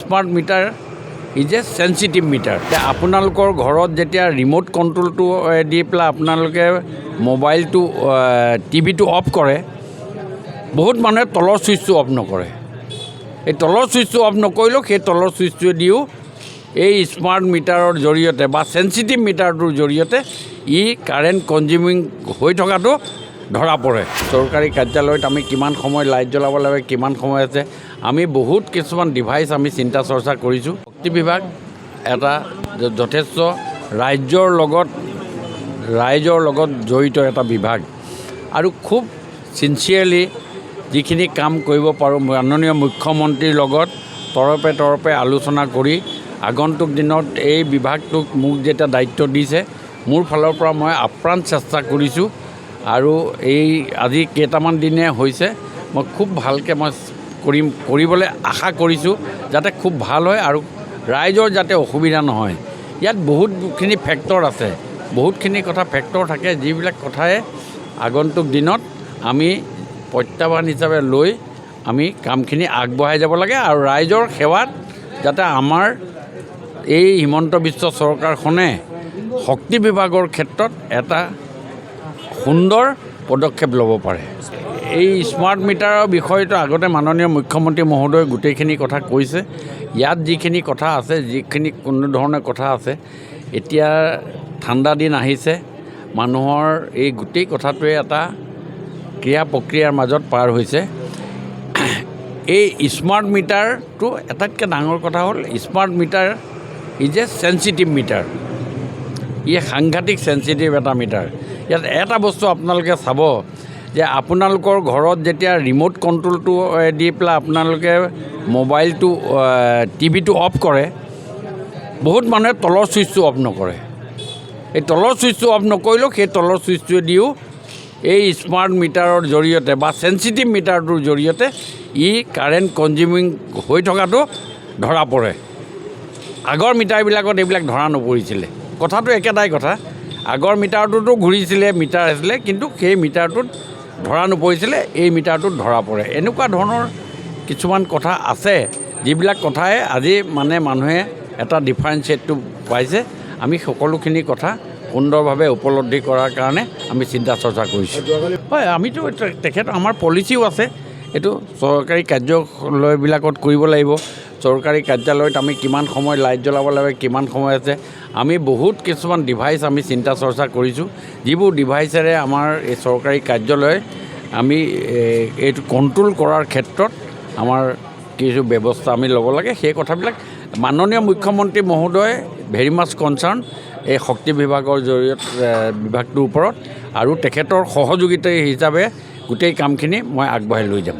Smart meter is a sensitive meter. এতিয়া আপোনালোকৰ ঘৰত যেতিয়া ৰিম'ট কণ্ট্ৰলটো দি পেলাই আপোনালোকে মোবাইলটো টিভিটো অফ কৰে, বহুত মানুহে তলৰ ছুইচটো অফ নকৰে। এই তলৰ ছুইচটো অফ নকৰিলেও সেই তলৰ ছুইচটোৱে দিও এই স্মাৰ্ট মিটাৰৰ জৰিয়তে বা চেঞ্চিটিভ মিটাৰটোৰ জৰিয়তে ই কাৰেণ্ট কনজিউমিং হৈ থকাটো ধৰা পৰে। চৰকাৰী কাৰ্যালয়ত আমি কিমান সময় লাইট জ্বলাব লাগে, কিমান সময় আছে, আমি বহুত কিছুমান ডিভাইচ আমি চিন্তা চৰ্চা কৰিছোঁ। শক্তি বিভাগ এটা যথেষ্ট ৰাইজৰ লগত জড়িত এটা বিভাগ আৰু খুব চিনচিয়াৰলি যিখিনি কাম কৰিব পাৰোঁ মাননীয় মুখ্যমন্ত্ৰীৰ লগত তৰপে আলোচনা কৰি আগন্তুক দিনত এই বিভাগটোক মোক যেতিয়া দায়িত্ব দিছে, মোৰ ফালৰ পৰা মই আপ্ৰাণ চেষ্টা কৰিছোঁ আৰু এই আজি কেইটামান দিনে হৈছে মই খুব ভালকৈ মই কৰিবলৈ আশা কৰিছোঁ যাতে খুব ভাল হয় আৰু ৰাইজৰ যাতে অসুবিধা নহয়। ইয়াত বহুতখিনি ফেক্টৰ আছে, বহুতখিনি কথা ফেক্টৰ থাকে, যিবিলাক কথাই আগন্তুক দিনত আমি প্ৰত্যাহ্বান হিচাপে লৈ আমি কামখিনি আগবঢ়াই যাব লাগে আৰু ৰাইজৰ সেৱাত যাতে আমাৰ এই হিমন্ত বিশ্ব চৰকাৰখনে শক্তি বিভাগৰ ক্ষেত্ৰত এটা সুন্দৰ পদক্ষেপ ল'ব পাৰে। এই স্মাৰ্ট মিটাৰৰ বিষয়টো আগতে মাননীয় মুখ্যমন্ত্ৰী মহোদয়ে গোটেইখিনি কথা কৈছে। ইয়াত যিখিনি কথা আছে, যিখিনি কোনো ধৰণৰ কথা আছে, এতিয়া ঠাণ্ডা দিন আহিছে, মানুহৰ এই গোটেই কথাটোৱে এটা ক্ৰিয়া প্ৰক্ৰিয়াৰ মাজত পাৰ হৈছে। এই স্মাৰ্ট মিটাৰটো আটাইতকৈ ডাঙৰ কথা হ'ল smart meter is a sensitive meter. ই সাংঘাতিক চেঞ্চিটিভ এটা মিটাৰ। ইয়াত এটা বস্তু আপোনালোকে চাব যে আপোনালোকৰ ঘৰত যেতিয়া ৰিম'ট কণ্ট্ৰলটো দি পেলাই আপোনালোকে মোবাইলটো টিভিটো অফ কৰে, বহুত মানুহে তলৰ ছুইচটো অফ নকৰে। এই তলৰ ছুইচটো অফ নকৰিলেও সেই তলৰ ছুইচটোৱে দিও এই স্মাৰ্ট মিটাৰৰ জৰিয়তে বা চেঞ্চিটিভ মিটাৰটোৰ জৰিয়তে ই কাৰেণ্ট কনজিউমিং হৈ থকাটো ধৰা পৰে। আগৰ মিটাৰবিলাকত এইবিলাক ধৰা নপৰিছিলে। কথাটো একেটাই কথা, আগৰ মিটাৰটোতো ঘূৰিছিলে, মিটাৰ আছিলে, কিন্তু সেই মিটাৰটোত ধৰা নপৰিছিলে, এই মিটাৰটোত ধৰা পৰে। এনেকুৱা ধৰণৰ কিছুমান কথা আছে, যিবিলাক কথাই আজি মানুহে এটা ডিফাৰেঞ্চিয়েটটো পাইছে। আমি সকলোখিনি কথা সুন্দৰভাৱে উপলব্ধি কৰাৰ কাৰণে আমি চিন্তা চৰ্চা কৰিছোঁ। হয়, আমিতো আমাৰ পলিচিও আছে, এইটো চৰকাৰী কাৰ্যালয়বিলাকত কৰিব লাগিব। চৰকাৰী কাৰ্যালয়ত আমি কিমান সময় লাইট জ্বলাব লাগে, কিমান সময় আছে, আমি বহুত কিছুমান ডিভাইচ আমি চিন্তা চৰ্চা কৰিছোঁ, যিবোৰ ডিভাইচেৰে আমাৰ এই চৰকাৰী কাৰ্যালয় আমি এইটো কণ্ট্ৰল কৰাৰ ক্ষেত্ৰত আমাৰ কিছু ব্যৱস্থা আমি ল'ব লাগে। সেই কথাবিলাক মাননীয় মুখ্যমন্ত্ৰী মহোদয় ভেৰি মাছ কনচাৰ্ণ এই শক্তি বিভাগৰ জৰিয়তে বিভাগটোৰ ওপৰত, আৰু তেখেতৰ সহযোগিতা হিচাপে গোটেই কামখিনি মই আগবঢ়াই লৈ যাম।